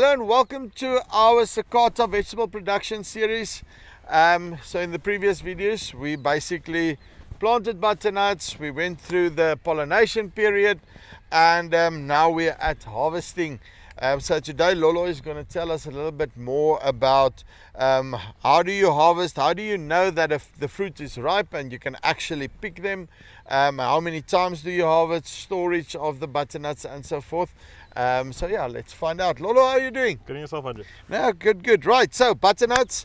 Hello and welcome to our Sakata vegetable production series. So in the previous videos we basically planted butternuts, we went through the pollination period, and now we're at harvesting. So today Lolo is going to tell us a little bit more about how do you harvest, how do you know that if the fruit is ripe and you can actually pick them, how many times do you harvest, storage of the butternuts and so forth. So yeah, let's find out. Lolo, how are you doing? Good yourself, Andre? No, good. Right, so butternuts,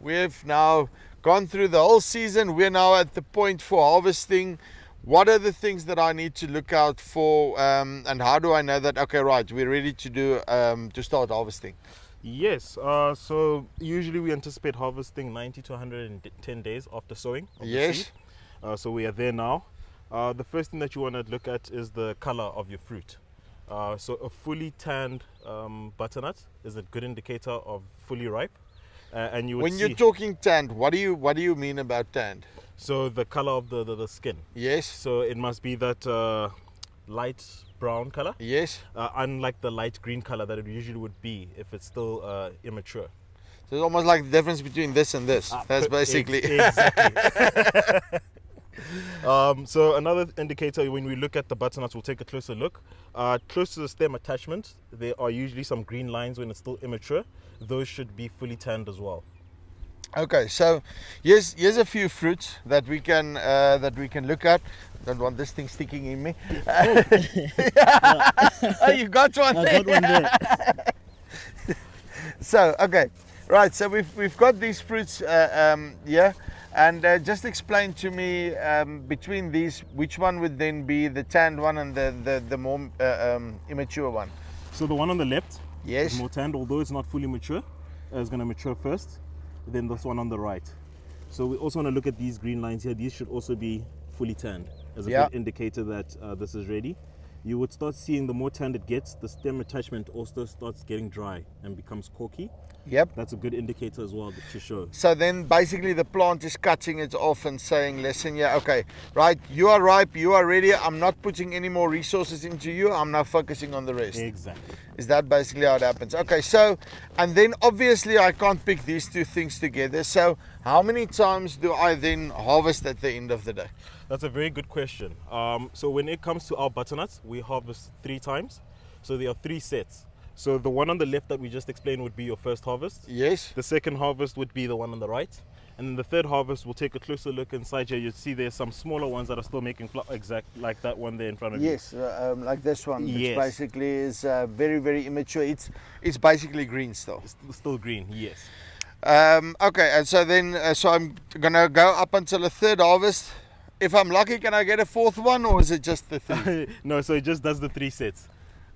we've now gone through the whole season. We're now at the point for harvesting. What are the things that I need to look out for, and how do I know that, okay, right, we're ready to do to start harvesting? Yes, so usually we anticipate harvesting 90 to 110 days after sowing of the seed. So we are there now. The first thing that you want to look at is the color of your fruit. So a fully tanned butternut is a good indicator of fully ripe. And you would when you're talking tanned, what do you mean about tanned? So the color of the skin. Yes. So it must be that light brown color. Yes. Unlike the light green color that it usually would be if it's still immature. So it's almost like the difference between this and this. That's basically exactly. So another indicator when we look at the butternuts, we'll take a closer look. Close to the stem attachment, there are usually some green lines when it's still immature. Those should be fully tanned as well. Okay, so here's a few fruits that we can look at. Don't want this thing sticking in me. Oh, you got one there. I got one there. So okay, right. So we've got these fruits here, and just explain to me between these, which one would then be the tanned one and the more immature one. So the one on the left, yes, is more tanned, although it's not fully mature. It's going to mature first. Then this one on the right. So we also want to look at these green lines here. These should also be fully tanned as a good indicator that this is ready. You would start seeing the more tanned it gets, the stem attachment also starts getting dry and becomes corky. Yep. That's a good indicator as well to show. So then basically the plant is cutting it off and saying, listen, yeah, okay, right, you are ripe, you are ready, I'm not putting any more resources into you, I'm now focusing on the rest. Exactly. Is that basically how it happens? Okay, so, and then obviously I can't pick these two things together. So how many times do I then harvest at the end of the day? That's a very good question. So when it comes to our butternuts, we harvest 3 times. So there are 3 sets. So the one on the left that we just explained would be your first harvest. Yes. The second harvest would be the one on the right. And then the third harvest, we'll take a closer look inside here. You'll see there's some smaller ones that are still making flower, exact like that one there in front of you. Yes, like this one. Yes. Which basically is very immature. It's basically green still. It's still green, yes. Okay, and so then, so I'm gonna go up until the third harvest. If I'm lucky, can I get a 4th one, or is it just the 3? No, so it just does the 3 sets.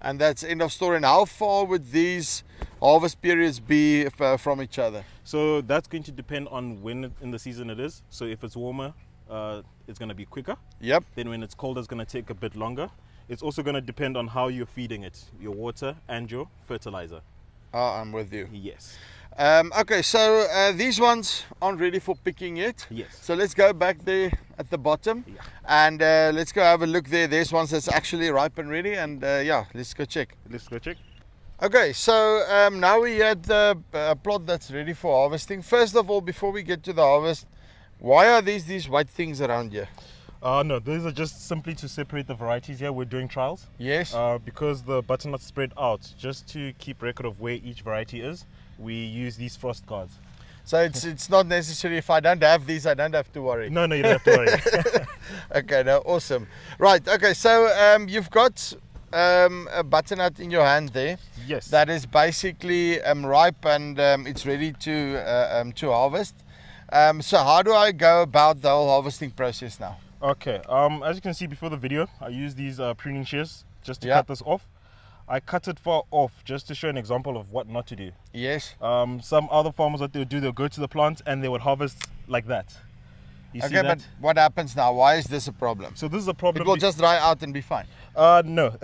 And that's end of story. And how far would these harvest periods be from each other? So that's going to depend on when in the season it is. So if it's warmer, it's going to be quicker. Yep. Then when it's colder, it's going to take a bit longer. It's also going to depend on how you're feeding it, your water and your fertilizer. Oh, I'm with you. Yes. Okay, so these ones aren't ready for picking yet. Yes. So let's go back there at the bottom, and let's go have a look there. There's ones that's actually ripe and ready, and yeah, let's go check. Let's go check. Okay, so now we're at the plot that's ready for harvesting. First of all, before we get to the harvest, why are these white things around here? No, these are just simply to separate the varieties here. We're doing trials. Yes. Because the butternuts spread out, just to keep record of where each variety is, we use these frost cards. So it's not necessary. If I don't have these, I don't have to worry. No, you don't have to worry. Okay, no, awesome. Right, okay, so you've got a butternut in your hand there. Yes. That is basically ripe and it's ready to harvest. So how do I go about the whole harvesting process now? Okay, as you can see before the video, I use these pruning shears just to cut this off. I cut it far off just to show an example of what not to do. Yes. Some other farmers, what they would do, they'll go to the plant and they would harvest like that. You see that? But what happens now? Why is this a problem? So this is a problem. It will just dry out and be fine. No.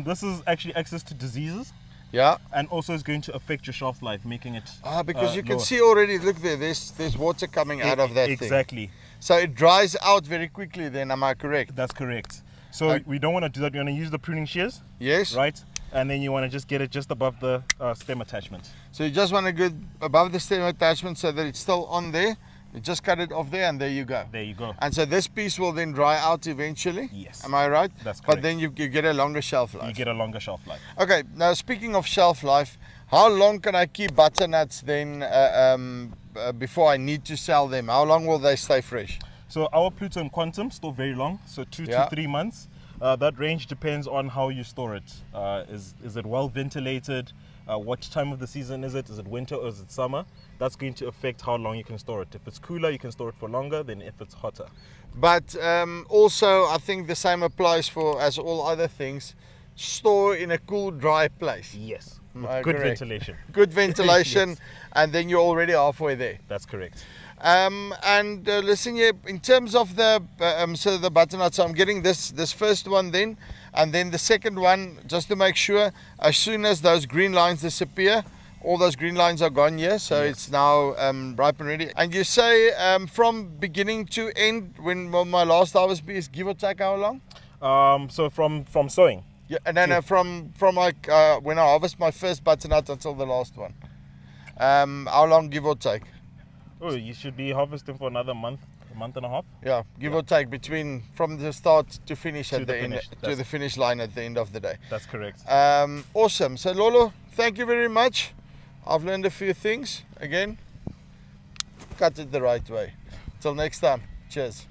This is actually access to diseases. Yeah. And also is going to affect your shelf life, making it because you can lower. see already, look there, there's water coming out of that thing. Exactly. So it dries out very quickly then, am I correct? That's correct. So we don't want to do that. We want to use the pruning shears. Yes. Right? And then you want to just get it just above the stem attachment. So you just want to go above the stem attachment so that it's still on there. You just cut it off there and there you go. There you go. And so this piece will then dry out eventually? Yes. Am I right? That's correct. But then you get a longer shelf life. You get a longer shelf life. Okay, now speaking of shelf life, how long can I keep butternuts then before I need to sell them? How long will they stay fresh? So our Pluto and Quantum store very long, so 2 to 3 months. That range depends on how you store it. Is it well ventilated? What time of the season is it? Is it winter or is it summer? That's going to affect how long you can store it. If it's cooler, you can store it for longer than if it's hotter. But also, I think the same applies for, as all other things, store in a cool, dry place. Yes, with good ventilation. Good ventilation, yes. And then you're already halfway there. That's correct. Listen here, in terms of the so the butternut, so I'm getting this first one then, and then the second one, just to make sure, as soon as those green lines disappear, all those green lines are gone here, so yes. It's now ripe and ready. And you say from beginning to end, when will my last harvest be, is give or take how long? So from sowing. Yeah, and then from like when I harvest my first butternut until the last one, how long give or take? Oh, you should be harvesting for another month, a month and a half. Yeah, give or take between from the start to finish at the end, to the finish line at the end of the day. That's correct. Awesome. So Lolo, thank you very much. I've learned a few things. Again, cut it the right way. Till next time. Cheers.